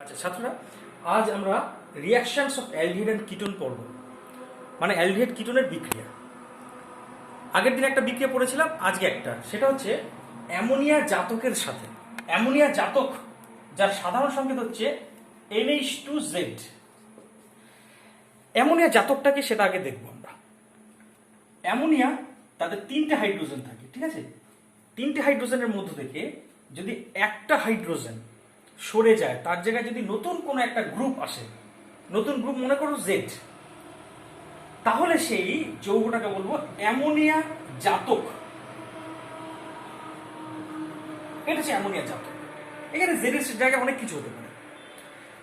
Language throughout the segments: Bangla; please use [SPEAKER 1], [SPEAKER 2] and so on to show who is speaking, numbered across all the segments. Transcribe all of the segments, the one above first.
[SPEAKER 1] আচ্ছা ছাত্ররা, আজ আমরা reactions of aldehyde and ketone পড়ব, মানে অ্যালডিহাইড কিটোনের বিক্রিয়া। আগের দিন একটা বিক্রিয়া পড়েছিলাম, আজকে একটা, সেটা হচ্ছে অ্যামোনিয়া জাতকের সাথে। অ্যামোনিয়া জাতক যার সাধারণ সংকেত হচ্ছে NH2Z। অ্যামোনিয়া জাতকটাকে সেটা আগে দেখবো আমরা। অ্যামোনিয়া তাদের তিনটে হাইড্রোজেন থাকে, ঠিক আছে? তিনটে হাইড্রোজেনের মধ্য থেকে যদি একটা হাইড্রোজেন সরে যায়, তার জায়গায় যদি নতুন কোনো একটা গ্রুপ আসে, নতুন গ্রুপ মনে করো জেড, তাহলে সেই যৌগটাকে বলবো অ্যামোনিয়া জাতক। এটা হচ্ছে অ্যামোনিয়া জাতক। এখানে জেডের জায়গায় অনেক কিছু হতে পারে।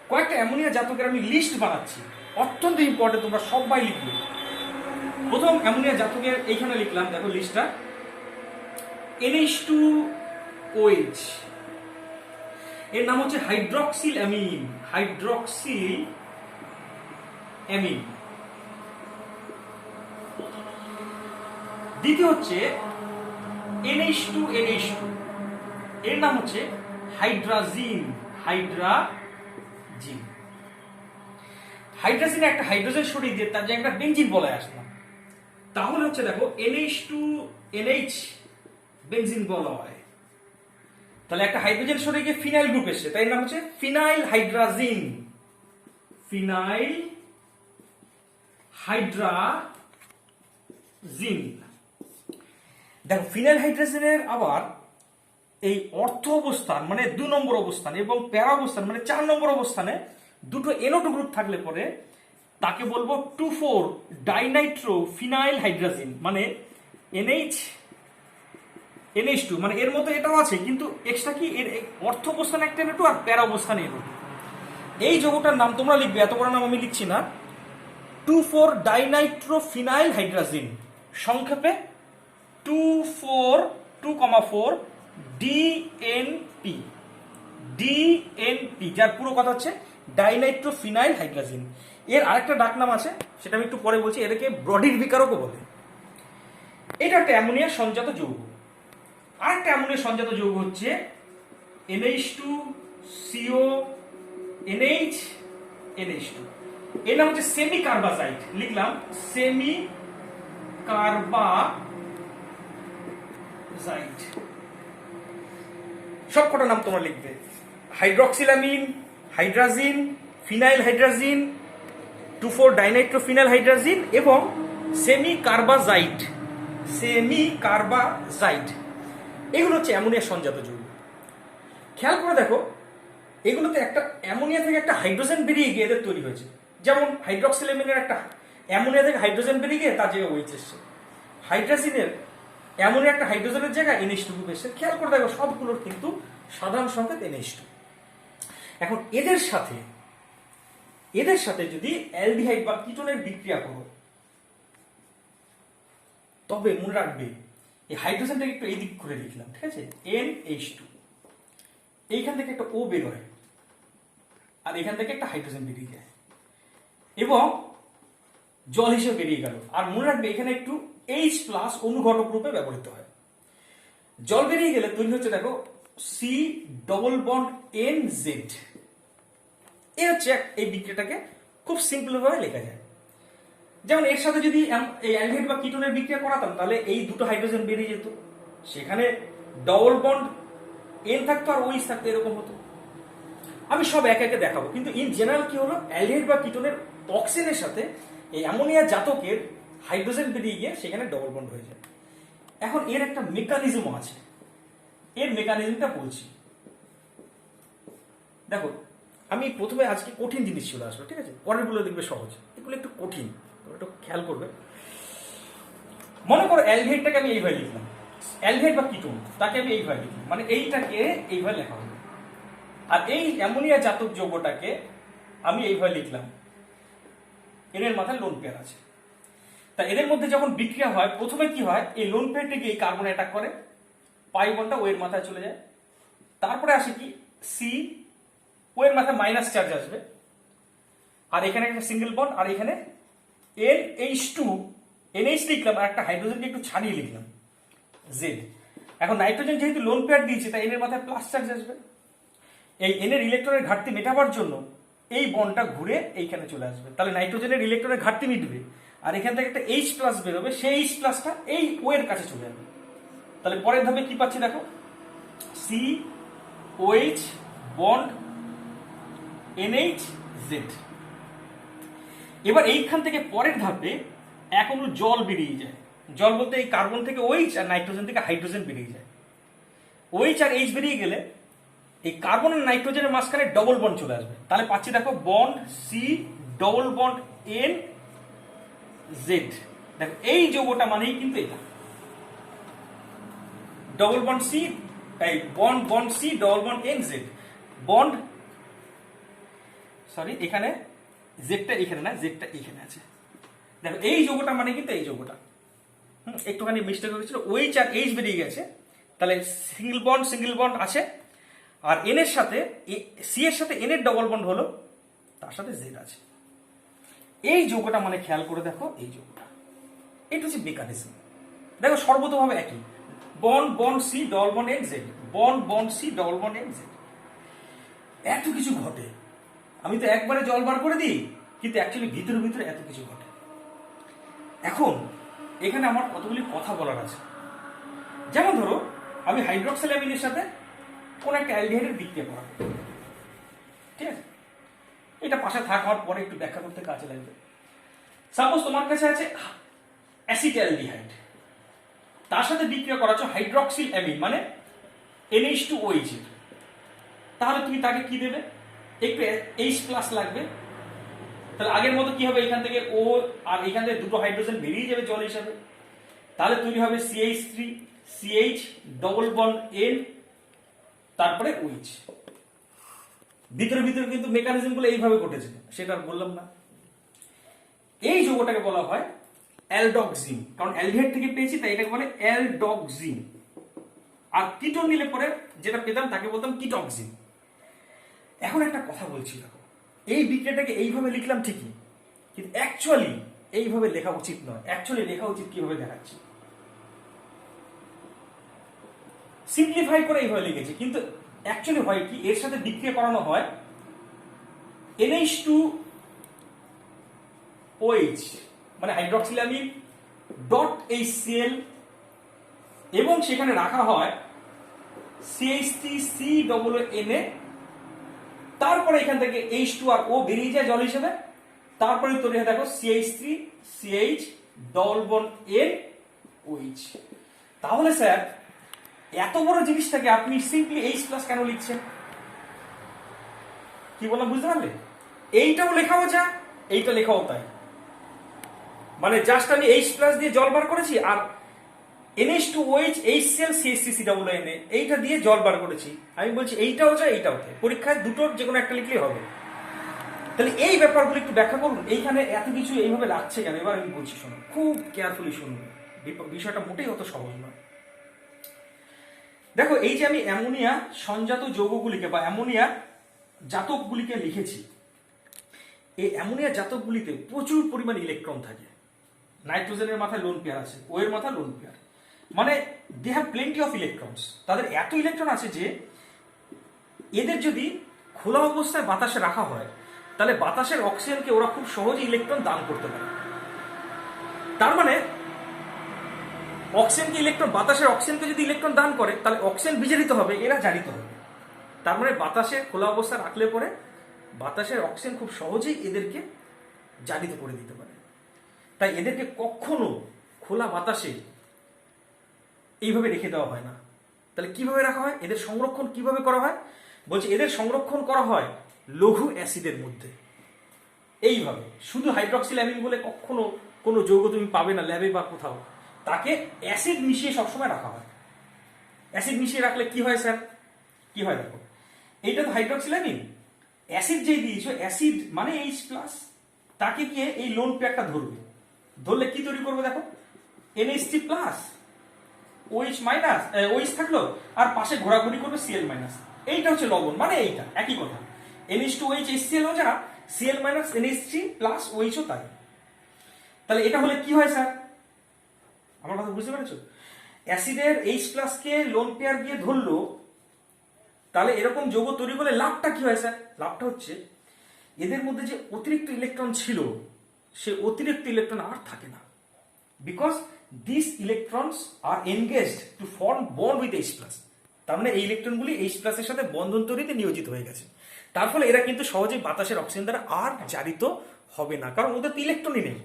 [SPEAKER 1] কয়েকটা অ্যামোনিয়া জাতকের আমি লিস্ট বানাচ্ছি, অত্যন্ত ইম্পর্টেন্ট, তোমরা সবাই লিখবে। প্রথম অ্যামোনিয়া জাতকের এইখানে লিখলাম, দেখো লিস্টটা, NH2OH, এর নাম হচ্ছে হাইড্রক্সিল অ্যামিন। Hydroxyl amine. দ্বিতীয় হচ্ছে NH2NH2, এর নাম হচ্ছে হাইড্রাজিন। হাইড্রাজিন। হাইড্রাজিনে একটা হাইড্রোজেন সরিয়ে দিয়ে তার যে একটা বেঞ্জিন বলায় আসলাম, তাহলে হচ্ছে দেখো NH2NH বেঞ্জিন বলা হয়। তাহলে একটা হাইড্রোজেন সরে গিয়ে ফিনাইল গ্রুপ এসছে, তাই নাম হচ্ছে ফিনাইল হাইড্রাজিন। ফিনাইল হাইড্রাজিন। দেখো ফিনাইল হাইড্রাজিনের আবার এই অর্থ অবস্থান মানে 2 নম্বর অবস্থান এবং প্যারা অবস্থান মানে 4 নম্বর অবস্থানে দুটো NO2 গ্রুপ থাকলে পরে তাকে বলবো 2,4 ডাইনাইট্রো ফিনাইল হাইড্রাজিন, মানে NH2, মানে এর মতো এটাও আছে কিন্তু এক্সট্রা কি এর অর্থ অবস্থানে একটা NO2 আর প্যারা অবস্থানে NO2। এই যৌগটার নাম তোমরা লিখবে, এত বড় নাম আমি লিখছি না। 2,4 ডাইনাইট্রো ফিনাইল হাইড্রাজিন, সংক্ষেপে 2,4 DNP। DNP, যার পুরো কথা হচ্ছে ডাইনাইট্রো ফিনাইল হাইড্রাজিন। এর আরেকটা ডাক নাম আছে, সেটা আমি একটু পরে বলছি, এটাকে ব্রডির বিকারকও বলে। এটা একটা অ্যামোনিয়া সংজাত যৌগ। আরেকটা অ্যামোনিয়া সংজাত যৌগ হচ্ছে NH2CONH, এর নাম হচ্ছে সেমি কার্বাজাইট। লিখলাম সেমি কার্বাজাইট। সব কটা নাম তোমরা লিখবে, হাইড্রক্সিলামিন, হাইড্রাজিন, ফিনাইল হাইড্রাজিন, 2,4 ডাইনাইট্রো ফিনাইল হাইড্রাজিন এবং সেমি কার্বাজাইট। সেমি কার্বাজাইট, এগুলো হচ্ছে অ্যামোনিয়া সংজাত যৌগ। খেয়াল করে দেখো, এগুলোতে একটা অ্যামোনিয়া থেকে একটা হাইড্রোজেন বেরিয়ে গিয়ে এদের তৈরি হয়েছে। যেমন হাইড্রক্সিলামিনের একটা অ্যামোনিয়া থেকে হাইড্রোজেন বেরিয়ে গিয়ে তার জায়গায় OH এসছে। হাইড্রাজিনের অ্যামোনিয়া একটা হাইড্রোজেনের জায়গায় NH2 গ্রুপ এসছে। খেয়াল করে দেখো, সবগুলোর কিন্তু সাধারণ সংকেত NH2। এখন এদের সাথে যদি অ্যালডিহাইড বা কিটোনের বিক্রিয়া করো, তবে মনে রাখবে এই হাইড্রোজেনটাকে একটু এই দিক করে লিখলাম, ঠিক আছে? NH2, এইখান থেকে একটা O বের হয় আর এখান থেকে একটা হাইড্রোজেন বেরিয়ে যায় এবং জল হিসেবে বেরিয়ে গেল। আর মনে রাখবে এখানে একটু H+ অনুঘটক রূপে ব্যবহৃত হয়। জল বেরিয়ে গেলে তৈরি হচ্ছে দেখো C+NZ। এই হচ্ছে এই বিক্রিয়াটাকে খুব সিম্পল ভাবে লেখা যায়। যেমন এর সাথে যদি এই অ্যালডিহাইড বা কিটোনের বিক্রিয়া করাতাম, তাহলে এই দুটো হাইড্রোজেন বেরিয়ে যেত, সেখানে ডবল বন্ড N থাকতো আর OH থাকতো, এরকম হতো। আমি সব একে একে দেখাবো, কিন্তু ইন জেনারেল কি হলো, অ্যালডিহাইড বা কিটোনের অক্সিজেনের সাথে এই অ্যামোনিয়া জাতকের হাইড্রোজেন বেরিয়ে গিয়ে সেখানে ডবল বন্ড হয়ে যায়। এখন এর একটা মেকানিজমও আছে, এর মেকানিজমটা বলছি। দেখো, আমি প্রথমে আজকে কঠিন জিনিস চলে আসলো, ঠিক আছে? পরের গুলো দেখবে সহজ, এগুলো একটু কঠিন, একটু খেয়াল করবে। মনে করো অ্যালডিহাইডটাকে আমি এইভাবে লিখলাম, অ্যালডিহাইড বা কিটোন তাকে আমি এইভাবে লিখলাম, মানে এইটাকে এইভাবে লেখা হবে। আর এই অ্যামোনিয়া জাতক যৌগটাকে আমি এইভাবে লিখলাম, এর মাথায় লোন পেয়ার আছে। তা এদের মধ্যে যখন বিক্রিয়া হয়, প্রথমে কি হয়, এই লোন পেয়ারটিকে এই কার্বন অ্যাটাক করে, পাই বন্ডটা ও এর মাথায় চলে যায়। তারপরে আসে কি সি, ও এর মাথায় মাইনাস চার্জ আসবে, আর এখানে একটা সিঙ্গেল বন্ড, আর এখানে NH2 NH লিখলাম আর একটা হাইড্রোজেনকে একটু ছাড়িয়ে লিখলাম Z। এখন নাইট্রোজেন যেহেতু লোন পেয়ার দিয়েছে, তাই এর মাথায় প্লাস চার্জ আসবে। এই N এর ইলেকট্রনের ঘাটতি মেটাবার জন্য এই বন্ডটা ঘুরে এইখানে চলে আসবে, তাহলে নাইট্রোজেনের ইলেকট্রনের ঘাটতি মিটবে আর এখান থেকে একটা H প্লাস বেরোবে, সেই H প্লাসটা এই O এর কাছে চলে যাবে। তাহলে পরের ধাপে কি পাচ্ছি দেখো, COH বন্ড NHZ। এবার এইখান থেকে পরের ধাপে এখনো জল বেরিয়ে যায়, জল বলতে এই কার্বন থেকে OH আর নাইট্রোজেন থেকে হাইড্রোজেন বেরিয়ে যায়। OH আর H বেরিয়ে গেলে এই কার্বন আর নাইট্রোজেনের মাঝখানে ডবল বন্ড চলে আসবে, তাহলে পাচ্ছি দেখো bond C double bond NZ। দেখো এই যৌগটা মানেই কিন্তু এটা ডবল বন্ড C, এই bond C double bond NZ bond, sorry এখানে জেডটা এখানে না, জেডটা এখানে আছে। দেখো এই যৌগটা মানে কিন্তু এই যৌগটা, একটুখানি মিস্টেক হয়েছিল, OH আর H বেরিয়ে গেছে, তাহলে সিঙ্গেল বন্ড আছে আর N এর সাথে C এর সাথে N এর ডবল বন্ড হলো, তার সাথে Z আছে। এই যৌগটা মানে খেয়াল করে দেখো, এই যৌগটা এটা হচ্ছে মেকানিজম। দেখো সর্বতভাবে একই, bond C double bond NZ bond C double bond NZ। এত কিছু ঘটে, আমি তো একবারে জল বার করে দিই, কিন্তু অ্যাকচুয়ালি ভিতরে ভিতরে এত কিছু ঘটে। এখন এখানে আমার কতগুলি কথা বলার আছে, যেমন ধরো আমি হাইড্রক্সিল অ্যামিনের সাথে কোন একটা অ্যালডিহাইডের বিক্রিয়া করাবো, ঠিক আছে, এটা পাশে থাকার পরে একটু ব্যাখ্যা করতে কাজে লাগবে। সাপোজ তোমার কাছে আছে অ্যাসিটালডিহাইড, তার সাথে বিক্রিয়া করাচ্ছ হাইড্রক্সিল অ্যামিন মানে NH2OH এর, তাহলে তুমি তাকে কি দেবে, একটু H প্লাস লাগবে, তাহলে আগের মতো কি হবে, এখান থেকে O আর এখান থেকে দুটো হাইড্রোজেন বেরিয়ে যাবে জল হিসাবে, তাহলে তৈরি হবে CH3 CH double bond N তারপরে OH। ভিতরে ভিতরে কিন্তু মেকানিজম গুলো এইভাবে ঘটেছে, সেটা আর বললাম না। এই যৌগটাকে বলা হয় অ্যালডক্সিন, কারণ অ্যালডিহাইড থেকে পেয়েছি তাই এটাকে বলে অ্যালডক্সিন। আর কিটোন নিলে পরে যেটা পেতাম তাকে বলতাম কিটক্সিন। এখন একটা কথা বলছি দেখো, এই বিক্রিয়াটাকে এইভাবে লিখলাম ঠিকই, কিন্তু অ্যাকচুয়ালি এইভাবে লেখা উচিত নয়। অ্যাকচুয়ালি লেখা উচিত কিভাবে দেখাচ্ছি, সিম্পলিফাই করে এইভাবে লিখেছি, কিন্তু অ্যাকচুয়ালি হয় কি, এর সাথে বিক্রিয়া করানো হয় NH2OH মানে হাইড্রক্সিলামিন ডট HCl এবং সেখানে রাখা হয় CH3COONA, তারপরে এখান থেকে H2 আর O বেরিয়ে যায় জল হিসেবে, তারপরে তৈরি হয় দেখো CH3CH ডবল বন্ড NOH। তাহলে স্যার এত বড় জিনিসটাকে আপনি সিম্পলি H প্লাস কেন লিখছেন, কি বললাম বুঝতে পারলে? এইটাও লেখাও যা, এইটা লেখাও তাই, মানে জাস্ট আমি H প্লাস দিয়ে জল বার করেছি আর NH2OH HCl CH3COONA এইটা দিয়ে জল বার করেছি, আমি বলছি এইটাও যা এইটাও তাই, পরীক্ষায় দুটোর যে কোনো একটা লিখলেই হবে। তাহলে এই ব্যাপারগুলো একটু ব্যাখ্যা করুন, এইখানে এত কিছু এইভাবে লাগছে কেন, এবার আমি বলছি শোনো, খুব কেয়ারফুলি শুনুন, বিষয়টা মোটেই অত সহজ নয়। দেখো এই যে আমি অ্যামোনিয়া সংজাত যৌগগুলিকে বা অ্যামোনিয়া জাতকগুলিকে লিখেছি, এই অ্যামোনিয়া জাতকগুলিতে প্রচুর পরিমাণ ইলেকট্রন থাকে। নাইট্রোজেনের মাথায় লোন পেয়ার আছে, ও এর মাথায় লোন পেয়ার, মানে they have plenty of electrons. তাদের এত ইলেকট্রন আছে যে এদের যদি খোলা অবস্থায় বাতাসে রাখা হয় তাহলে বাতাসের অক্সিজেনকে ওরা খুব সহজে ইলেকট্রন দান করতে পারে। তার মানে অক্সিজেনকে ইলেকট্রন, বাতাসের অক্সিজেনকে যদি ইলেকট্রন দান করে তাহলে অক্সিজেন বিজারিত হবে, এরা জারিত হবে। তার মানে বাতাসে খোলা অবস্থায় রাখলে পরে বাতাসের অক্সিজেন খুব সহজেই এদেরকে জারিত করে দিতে পারে। তাই এদেরকে কখনো খোলা বাতাসে এইভাবে রেখে দেওয়া হয় না। তাহলে কিভাবে রাখা হয়, এদের সংরক্ষণ কিভাবে করা হয়, বলছি এদের সংরক্ষণ করা হয় লঘু অ্যাসিডের মধ্যে। এইভাবে শুধু হাইড্রক্সিল অ্যামিন বলে কখনো কোনো যৌগ তুমি পাবে না ল্যাবে বা কোথাও, তাকে অ্যাসিড মিশিয়ে সবসময় রাখা হয়। অ্যাসিড মিশিয়ে রাখলে কি হয় স্যার, কি হয় দেখো, এইটা তো হাইড্রক্সিল অ্যামিন, অ্যাসিড যেই দিয়েছো, অ্যাসিড মানে H প্লাস, তাকে গিয়ে এই লোন পেয়ারটা ধরবে, ধরলে কি তৈরি করবে দেখো, NH3 plus OH minus, OH থাকলো আর পাশে ঘোরাঘুরি করবে Cl মাইনাস। এইটা হচ্ছে লবণ, মানে এইটা একই কথা, NH2OH HCl ও যা, Cl minus NH3 plus OH ও তাই। তাহলে এটা হলে কি হয় স্যার, আমার কথা বুঝতে পেরেছো? অ্যাসিডের H প্লাস কে লোন পেয়ার গিয়ে ধরলো তাহলে এরকম যৌগ তৈরি করলে লাভটা কি হয় স্যার? লাভটা হচ্ছে এদের মধ্যে যে অতিরিক্ত ইলেকট্রন ছিল সে অতিরিক্ত ইলেকট্রন আর থাকে না, because this electrons are engaged to form bond with H+। তার মানে এই ইলেকট্রনগুলি H+ এর সাথে বন্ধন তৈরিতে নিয়োজিত হয়ে গেছে। তার ফলে এরা কিন্তু সহজেই বাতাসের অক্সিজেন দ্বারা আর জারিত হবে না, কারণ ওদের তো ইলেকট্রনই নেই,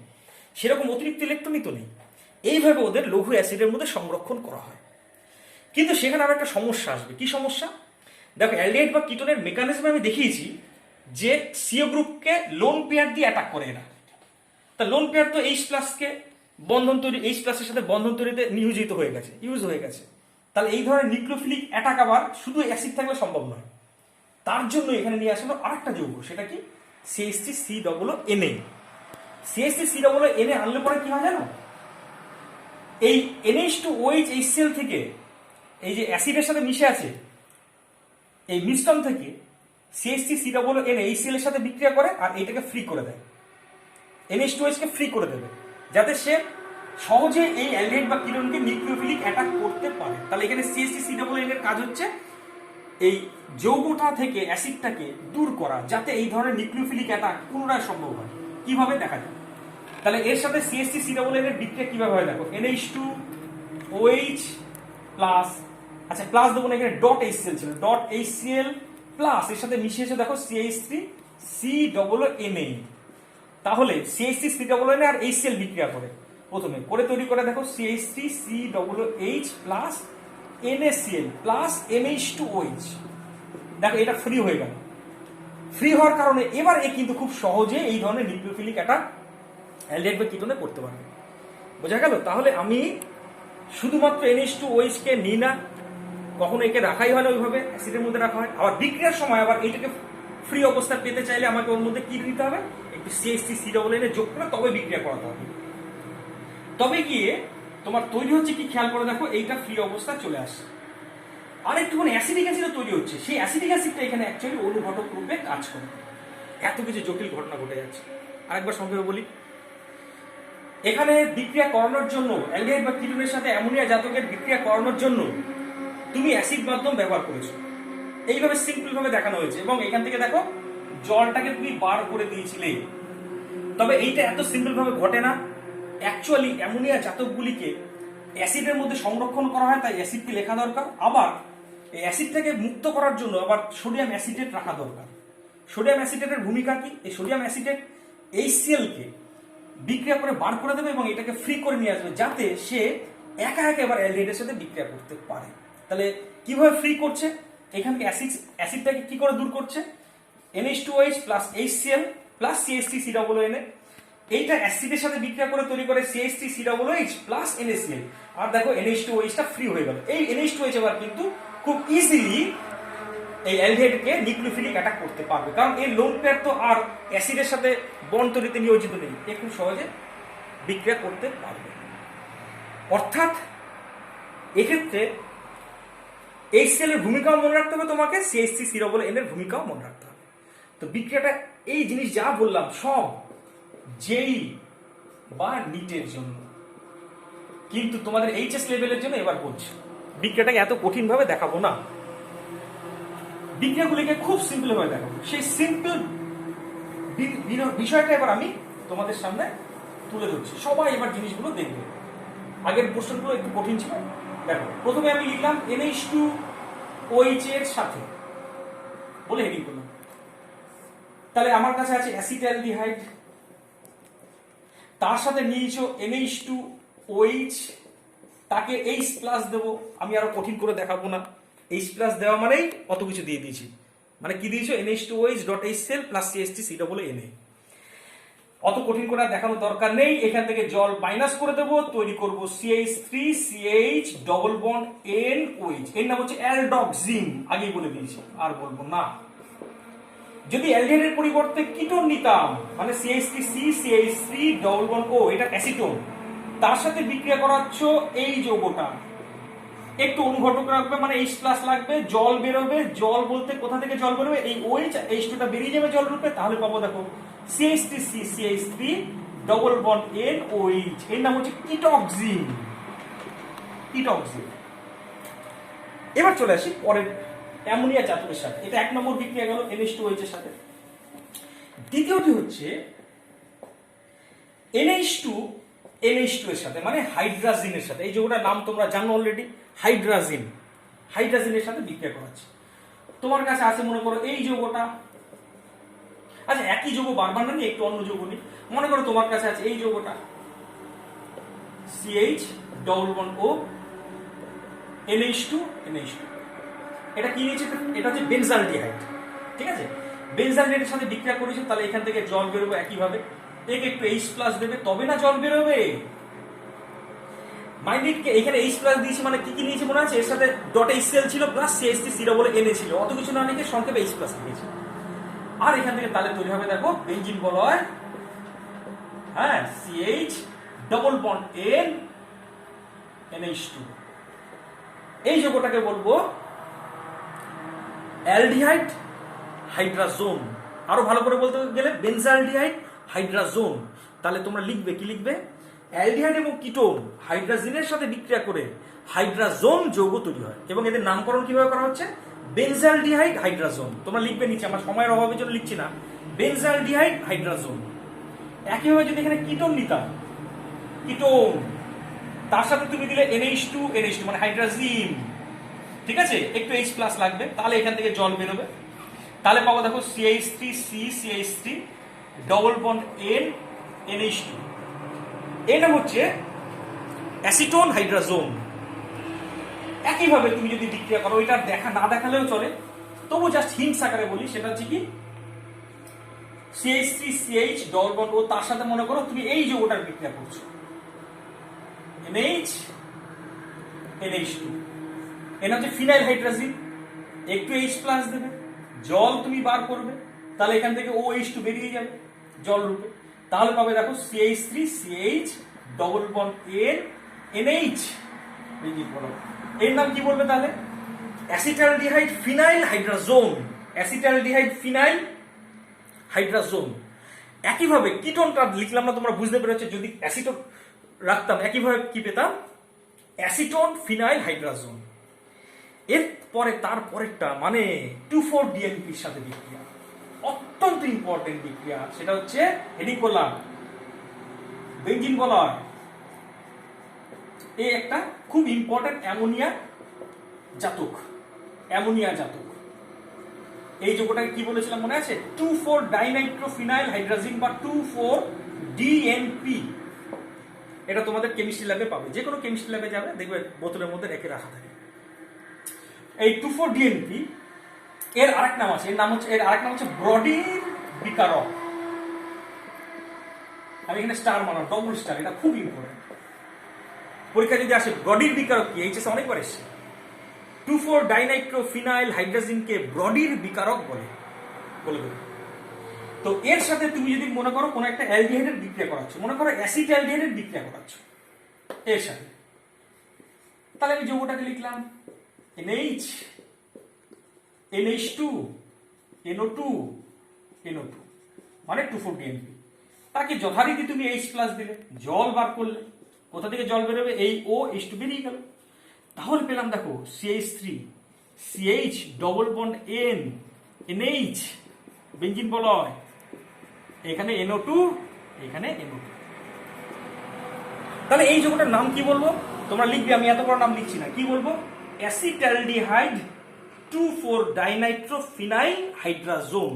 [SPEAKER 1] সেরকম অতিরিক্ত ইলেকট্রনই তো নেই। এইভাবে ওদের লঘু অ্যাসিডের মধ্যে সংরক্ষণ করা হয়। কিন্তু সেখানে আরো একটা সমস্যা আসবে। কি সমস্যা? দেখো, অ্যালডিহাইড বা কিটোনের মেকানিজম আমি দেখিয়েছি যে সিও গ্রুপকে লোন পেয়ার দিয়ে অ্যাটাক করে এরা। তা লোন পেয়ার তো H+ কে বন্ধন তৈরি, H+ এর সাথে বন্ধন তৈরিতে নিয়োজিত হয়ে গেছে, ইউজ হয়ে গেছে। তাহলে এই ধরনের নিউক্লিওফিলিক অ্যাটাক আবার শুধু অ্যাসিড থাকলে সম্ভব নয়। তার জন্য এখানে নিয়ে আসলো আরেকটা যৌগ, সেটা কি? CH3COONA। CH3COONA আনলে পরে কি হয় জানো? এই NH2OH HCl থেকে এই যে অ্যাসিডের সাথে মিশে আছে এই মিশ্রণ থেকে CH3COONA HCl এর সাথে বিক্রিয়া করে আর এটাকে ফ্রি করে দেয়, NH2OH কে ফ্রি করে দেবে, যাতে সে সহজে এই অ্যালডিহাইড বা কিটোনকে নিউক্লিওফিলিক অ্যাটাক করতে পারে। তাহলে এখানে CH3COON এর কাজ হচ্ছে এই যৌগটা থেকে অ্যাসিডটাকে দূর করা, যাতে এই ধরনের নিউক্লিওফিলিক অ্যাটাক পুনরায় সম্ভব হয়। কিভাবে দেখা যায়? তাহলে এর সাথে CH3COON এর বিক্রিয়া কিভাবে হয় দেখো, NH2OH প্লাস, আচ্ছা প্লাস দেবো না, এখানে ডট HCl ছিল, ডট HCl প্লাস এর সাথে মিশিয়েছে দেখো CH3COONA। তাহলে CH3COON আর HCl বিক্রিয়া করে, প্রথমে করে তৈরি করে দেখো CH3COOH plus NaCl plus NH2OH। দেখো এটা ফ্রি হয়ে গেল। ফ্রি হওয়ার কারণে এবার এ কিন্তু খুব সহজে এই ধরনের নিউক্লিওফিলিক অ্যাটাক অ্যালডিহাইড বা কিটোনে করতে পারবে। বোঝা গেল? তাহলে আমি শুধুমাত্র NH2OH কে নিই না, কখনো একে রাখাই হয় না, ওইভাবে অ্যাসিডের মধ্যে রাখা হয়। আবার বিক্রিয়ার সময় আবার এইটাকে ফ্রি অবস্থা পেতে চাইলে আমাকে ওর মধ্যে কি দিতে হবে? একটু CH3COON যোগ করে তবে বিক্রিয়া করাতে হবে। তবে গিয়ে তোমার তৈরি হচ্ছে কি খেয়াল করে দেখো, এইটা ফ্রি অবস্থা চলে আসছে। আর একটুখানি অ্যাসিডিক অ্যাসিডও তৈরি হচ্ছে, সেই অ্যাসিডিক অ্যাসিডটা এখানে অ্যাকচুয়ালি অনুঘটক রূপে কাজ করে। এত কিছু জটিল ঘটনা ঘটে যাচ্ছে। আরেকবার সংক্ষেপে বলি, এখানে বিক্রিয়া করানোর জন্য অ্যালডিহাইড বা কিটোনের সাথে অ্যামোনিয়া জাতকের বিক্রিয়া করানোর জন্য তুমি অ্যাসিড মাধ্যম ব্যবহার করেছো, এইভাবে সিম্পল ভাবে দেখানো হয়েছে। এবং এখান থেকে দেখো জলটাকে তুমি বার করে দিয়েছিলে। তবে এইটা এত সিম্পল ভাবে ঘটে না। অ্যাকচুয়ালি অ্যামোনিয়া জাতকগুলিকে অ্যাসিডের মধ্যে সংরক্ষণ করা হয়, তাই অ্যাসিডকে লেখা দরকার। আবার এই অ্যাসিডটাকে মুক্ত করার জন্য আবার সোডিয়াম অ্যাসিটেট রাখা দরকার। সোডিয়াম অ্যাসিটেটের ভূমিকা কি? এই সোডিয়াম অ্যাসিটেট HCl কে বিক্রিয়া করে বার করে দেবে এবং এটাকে ফ্রি করে নিয়ে আসবে, যাতে সে একা একা এবার অ্যালডিহাইডের সাথে বিক্রিয়া করতে পারে। তাহলে কিভাবে ফ্রি করছে? এখানকে অ্যাসিডটাকে কি করে দূর করছে? NH2OH plus HCl plus CH3COONA, এইটা অ্যাসিডের সাথে বিক্রিয়া করে তৈরি করে CH3COOH প্লাস NaCl। আর দেখো NH2OH টা ফ্রি হয়ে গেল। এই NH2OH এবার কিন্তু খুব ইজিলি এই অ্যালডিহাইডকে নিউক্লিওফিলিক অ্যাটাক করতে পারবে, কারণ এর লোন পেয়ার তো আর অ্যাসিডের সাথে বন্ড তৈরিতে নিয়োজিত নেই, এ খুব সহজে বিক্রিয়া করতে পারবে। অর্থাৎ এক্ষেত্রে HCl এর ভূমিকাও মনে রাখতে হবে তোমাকে, CH3COON এর ভূমিকাও মনে রাখতে হবে। তো বিক্রিয়াটা এই জিনিস যা বললাম সব জেই বা নিটের জন্য, কিন্তু তোমাদের HS লেভেলের জন্য এবার বলছি, বিক্রিয়াটাকে এত কঠিন ভাবে দেখাবো না, বিক্রিয়াগুলিকে খুব সিম্পল ভাবে দেখাবো। সেই সিম্পল বিষয়টা এবার আমি তোমাদের সামনে তুলে ধরছি। সবাই এবার জিনিসগুলো দেখবে। আগের প্রশ্নগুলো একটু কঠিন ছিল। দেখো, প্রথমে আমি লিখলাম NH2OH এর সাথে বলে হেডিং করলাম। তাহলে আমার কাছে আছে অ্যাসিটালডিহাইড, তার সাথে নিয়েছো NH2OH, তাকে H+ দেবো। আমি আরো কঠিন করে দেখাবো না, H+ দেওয়া মানেই অত কিছু দিয়ে দিয়েছি। মানে কি দিয়েছো? NH2OH.HCl plus CH3COONA। অত কঠিন করে দেখানোর দরকার নেই। এখান থেকে জল মাইনাস করে দেবো, তৈরি করব CH3CH ডবল বন্ড NOH। এর নাম হচ্ছে অ্যালডক্সিন, আগেই বলে দিয়েছি, আর বলবো না। যদি অ্যালডিহাইডের পরিবর্তে কিটোন নিতাম, মানে CH3CH3 ডবল বন্ড O, এটা অ্যাসিটোন, তার সাথে বিক্রিয়া করাচ্ছ এই যৌগটা, একটু অনুঘটক রাখবে, মানে H+ লাগবে, জল বেরোবে। জল বলতে কোথা থেকে জল বেরোবে? এই OH H2টা বেরিয়ে যাবে জল রূপে। তাহলে পাবো দেখো CH3CH3 ডবল বন্ড NOH। এর নাম হচ্ছে কিটক্সিন। এবার চলে আসি পরের অ্যামোনিয়া জাতকের সাথে। এটা 1 নম্বর বিক্রিয়া গেল NH2OH এর সাথে। দ্বিতীয়টি হচ্ছে NH2 NH2 এর সাথে, মানে হাইড্রাজিনের সাথে। এই যৌগটার নাম তোমরা জানো অলরেডি, হাইড্রাজিন। হাইড্রাজিনের সাথে বিক্রিয়া করাচ্ছে। তোমার কাছে আছে মনে করো এই যৌগটা, আচ্ছা একই যৌগ বারবার না নিয়ে একটু অন্য যৌগ নিই। মনে করো তোমার কাছে আছে এই যৌগটা CH double bond O NH2 NH2। এটা কি নিয়েছে? এটা হচ্ছে বেনজালডিহাইড, ঠিক আছে? বেনজালডিহাইডের সাথে বিক্রিয়া করেছে, তাহলে এখান থেকে জল বেরোবে একইভাবে। একে একটু H+ দেবে, তবে না জল বেরোবে। মাইন্ডিটকে এখানে H+ দিয়েছি, মানে কি কি নিয়েছে মনে আছে? এর সাথে ডট HCl ছিল প্লাস CH3 বলে Na ছিল, অত কিছু না লিখে সংক্ষেপে H+ দিয়েছি। আর এখান থেকে তাহলে তৈরি হবে দেখো বেঞ্জিন বলয়, হ্যাঁ, CH double bond N NH2। এই যৌগটাকে বলবো অ্যালডিহাইড হাইড্রাজোন। আরো ভালো করে বলতে গেলে বেনজালডিহাইড হাইড্রাজোন। তাহলে তোমরা লিখবে কি লিখবে? অ্যালডিহাইড এবং কিটোন হাইড্রাজিনের সাথে বিক্রিয়া করে হাইড্রাজোন যৌগ তৈরি হয়, এবং এদের নামকরণ কিভাবে করা হচ্ছে? বেনজালডিহাইড হাইড্রাজোন। তোমরা লিখবে নিচে, আমার সময়ের অভাবের জন্য লিখছি না, বেনজালডিহাইড হাইড্রাজোন। একইভাবে যদি এখানে কিটোন নিতাম, কিটোন তার সাথে তুমি দিলে NH2 NH2 মানে হাইড্রাজিন, ঠিক আছে? একটু H+ লাগবে, তাহলে এখান থেকে জল বেরোবে। তাহলে পাবো দেখো CH3C CH3 double bond N NH2। এটা হচ্ছে অ্যাসিটোন হাইড্রাজোন। একইভাবে তুমি যদি বিক্রিয়া করো, এটা দেখা না দেখালেও চলে, তবু জাস্ট হিন্টস আকারে বলি, সেটা হচ্ছে কি CH3CH ডবল বন্ড O, তার সাথে মনে করো তুমি এই যৌগটার বিক্রিয়া করছো NH NH2। এটা হচ্ছে ফিনাইল হাইড্রাজিন, একটু H+ দেবে, জল তুমি বার করবে, তাহলে এখান থেকে OH2 বেরিয়ে যাবে জল রূপে। তাহলে পাবে দেখো CH3CH double bond N NH। এর নাম কি বলবে তাহলে? Acetaldehyde phenyl hydrazone. Acetaldehyde phenyl hydrazone. একইভাবে কিটোনটা লিখলাম না, তোমরা বুঝতে পেরেছো? যদি অ্যাসিটোন রাখতাম একইভাবে কি পেতাম? Acetone phenyl hydrazone. এরপরে তারপরেরটা মানে 2,4-DNPর সাথে বিক্রিয়া, অত্যন্ত ইম্পর্টেন্ট বিক্রিয়া, সেটা হচ্ছে হেডিং করলাম বেঞ্জিন বলয়। এই একটা খুব ইম্পর্টেন্ট অ্যামোনিয়া জাতক, অ্যামোনিয়া জাতক। এই যৌগটাকে কি বলেছিলাম মনে আছে? 2,4-ডাইনাইট্রোফিনাইল হাইড্রাজিন বা 2,4-DNP। এটা তোমাদের কেমিস্ট্রি ল্যাবে পাবে, যে কোনো কেমিস্ট্রি ল্যাবে যাবে দেখবে বোতলের মধ্যে রেখে রাখা থাকে। এই 2,4-DNP এর আরেক নাম আছে, এর আরেক নাম হচ্ছে ব্রডির বিকারক। আমি এখানে স্টার মানলাম, ডবল স্টার, এটা খুব ইম্পর্টেন্ট। পরীক্ষা যদি আসে ব্রডির বিকারক কি, এইচএস অনেকবার এসছে। 2,4-ডাইনাইট্রোফিনাইল হাইড্রাজিনকে ব্রডির বিকারক বলে দেবে। তো এর সাথে তুমি যদি মনে করো কোনো একটা অ্যালডিহাইডের বিক্রিয়া করাচ্ছ, মনে করো অ্যাসিড অ্যালডিহাইডের বিক্রিয়া করাচ্ছ এর সাথে, তাহলে আমি যৌগটাকে লিখলাম NH NH2 NO2 NO2 মানে 2,4-DNP। তাকে যথারীতি তুমি H+ দিলে, জল বার করলে, কোথা থেকে জল বেরোবে? এই OH2 বেরিয়ে গেল। তাহলে পেলাম দেখো CH3 CH double bond N NH benzene বলয়, এখানে NO2 এখানে NO2। তাহলে এই যৌগটার নাম কি বলবো? তোমরা লিখবে, আমি এত বড় নাম লিখছি না। কি বলবো? অ্যাসিটালডিহাইড 2,4-ডাইনাইট্রোফিনাইল হাইড্রাজোন।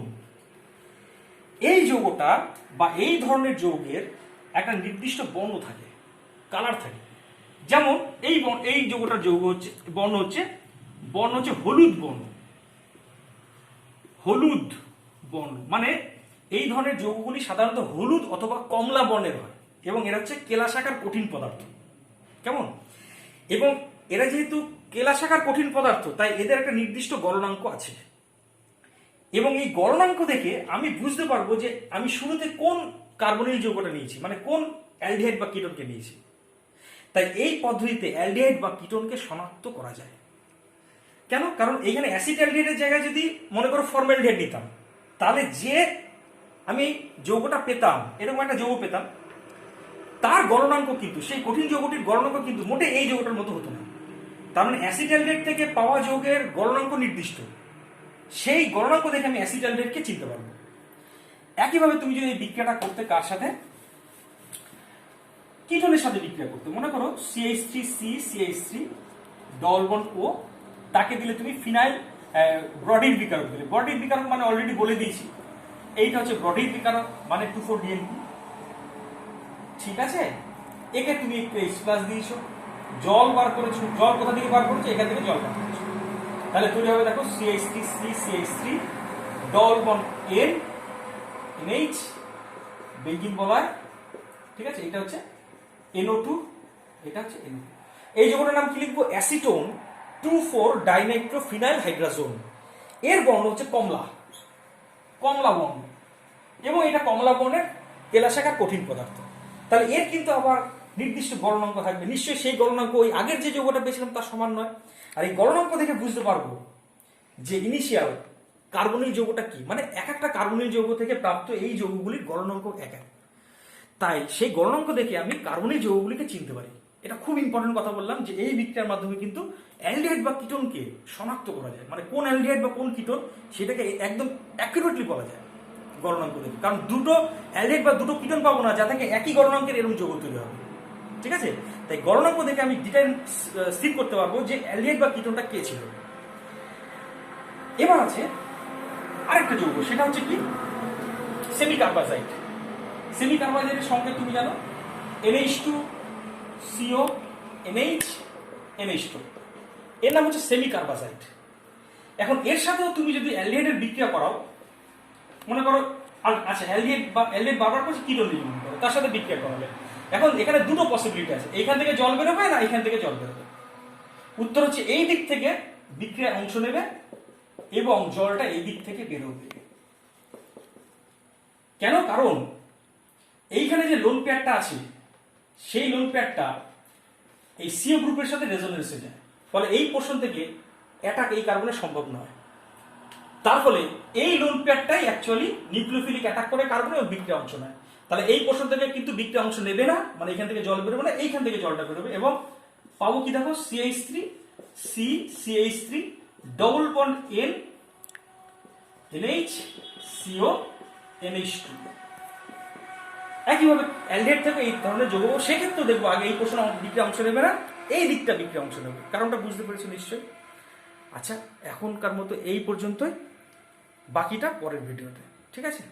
[SPEAKER 1] এই যৌগটা বা এই ধরনের যৌগের একটা নির্দিষ্ট বর্ণ থাকে, কালার থাকে। যেমন এই যৌগটার বর্ণ হচ্ছে হলুদ বর্ণ। হলুদ বর্ণ মানে এই ধরনের যৌগগুলি সাধারণত হলুদ অথবা কমলা বর্ণের হয়, এবং এরা হচ্ছে কেলাসাকার কঠিন পদার্থ। কেমন? এবং এরা যেহেতু কেলাসাকার কঠিন পদার্থ, তাই এদের একটা নির্দিষ্ট গলনাঙ্ক আছে, এবং এই গলনাঙ্ক দেখে আমি বুঝতে পারবো যে আমি শুরুতে কোন কার্বনিল যৌগটা নিয়েছি, মানে কোন অ্যালডিহাইড বা কিটোনকে নিয়েছি। তাই এই পদ্ধতিতে অ্যালডিহাইড বা কিটোনকে শনাক্ত করা যায়। কেন? কারণ এখানে অ্যাসিড অ্যালডিহাইডের জায়গায় যদি মনে করো ফর্মালডিহাইড নিতাম, তাহলে যে আমি যৌগটা পেতাম, এরকম একটা যৌগ পেতাম, তার গলনাঙ্ক কিন্তু, সেই কঠিন যৌগটির গলনাঙ্ক কিন্তু মোটে এই যৌগটার মতো হতো না। তার মানে অ্যাসিড অ্যালডিহাইড থেকে পাওয়া যৌগের গলনাঙ্ক নির্দিষ্ট, সেই গলনাঙ্ক দেখে আমি অ্যাসিড অ্যালডিহাইডকে চিনতে পারবো। একইভাবে তুমি যদি এই বিক্রিয়াটা করতে কার সাথে, কিটোনের সাথে বিক্রিয়া করতে, মনে করো CH3C CH3 double bond O, তাকে দিলে তুমি ফিনাইল ব্রডির বিকারক দিলে। ব্রডির বিকারক মানে অলরেডি বলে দিয়েছি, এইটা হচ্ছে ব্রডির বিকারক মানে 2,4-DNP। ঠিক আছে, একে তুমি একটু H+ দিয়েছো, জল বার করেছো, জল কোথা থেকে বার করেছো, এখান থেকে জল বার করেছো, তাহলে তৈরি হবে দেখো CH3C CH3 double bond N NH benzene বলয়। ঠিক আছে, এটা হচ্ছে NO2, এটা হচ্ছে NO2। এই যৌগটার নাম কি লিখবো? অ্যাসিটোন 2,4-ডাইনাইট্রোফিনাইল হাইড্রাজোন। এর বর্ণ হচ্ছে কমলা, কমলা বর্ণ, এবং এটা কমলা বর্ণের তেলাশাখার কঠিন পদার্থ। তাহলে এর কিন্তু আবার নির্দিষ্ট গলনাঙ্ক থাকবে, নিশ্চয়ই সেই গলনাঙ্ক ওই আগের যে যৌগটা পেয়েছিলাম তার সমান নয়। আর এই গলনাঙ্ক দেখে বুঝতে পারবো যে ইনিশিয়াল কার্বনিল যৌগটা কি, মানে এক একটা কার্বনিল যৌগ থেকে প্রাপ্ত এই যৌগগুলির গলনাঙ্ক এক এক। তাই সেই গলনাঙ্ক দেখে আমি কার্বনিল যৌগগুলিকে চিনতে পারি। এটা খুব ইম্পর্টেন্ট কথা বললাম যে এই বিক্রিয়ার মাধ্যমে কিন্তু অ্যালডিহাইড বা কিটোনকে শনাক্ত করা যায়, মানে কোন অ্যালডিহাইড বা কোন কিটোন সেটাকে একদম অ্যাকুরেটলি বলা যায় গলনাঙ্ক দেখে। কারণ দুটো অ্যালডিহাইড বা দুটো কিটোন পাবো না যা থেকে একই গলনাঙ্কের এরকম যৌগ তৈরি হবে। ঠিক আছে, তাই গলনাঙ্ক দেখে আমি ডিটাইল স্থির করতে পারবো যে অ্যালডিহাইড বা কিটোনটা কে ছিল। এবার আছে আরেকটা যৌগ, সেটা হচ্ছে কি সেমিকার্বাজাইড। সেমিকার্বাজাইডের সংকেত তুমি জানো, NH2CO NH NH2, এর নাম হচ্ছে সেমিকার্বাজাইড। এখন এর সাথেও তুমি যদি অ্যালডিহাইডের বিক্রিয়া করাও, মনে করো আচ্ছা অ্যালডিহাইড বারবার করছে কিটোন নির্মাণ করো, তার সাথে বিক্রিয়া করাবে। এখন এখানে দুটো পসিবিলিটি আছে, এইখান থেকে জল বেরোবে না এইখান থেকে জল বেরোবে। উত্তর হচ্ছে এই দিক থেকে বিক্রিয়ায় অংশ নেবে এবং জলটা এই দিক থেকে বেরোবে। কেন? কারণ এইখানে যে লোন পেয়ারটা আছে সেই লোন পেয়ারটা এই সিও গ্রুপের সাথে রেজোনেন্সে যায়, ফলে এই পোর্শন থেকে অ্যাটাক এই কার্বনের সম্ভব নয়। তার ফলে এই লোন পেয়ারটাই অ্যাকচুয়ালি নিউক্লিওফিলিক অ্যাটাক করে কার্বনে এবং বিক্রিয়া অংশ নেয়। তাহলে এই পোর্শন থেকে কিন্তু বিক্রিয়া অংশ নেবে না, মানে এখান থেকে জল বেরোবে না, এইখান থেকে জলটা বেরোবে এবং পাবো কি দেখো CH3 C CH3 double bond N NH CO NH2। একইভাবে অ্যালডিহাইড থেকে এই ধরনের যৌগ, সেক্ষেত্রেও দেখবো আগে এই পোর্শন বিক্রিয়া অংশ নেবে না, এই দিকটা বিক্রিয়া অংশ নেবে। কারণটা বুঝতে পেরেছো নিশ্চয়ই? আচ্ছা, এখনকার মতো এই পর্যন্তই, বাকিটা পরের ভিডিওতে। ঠিক আছে।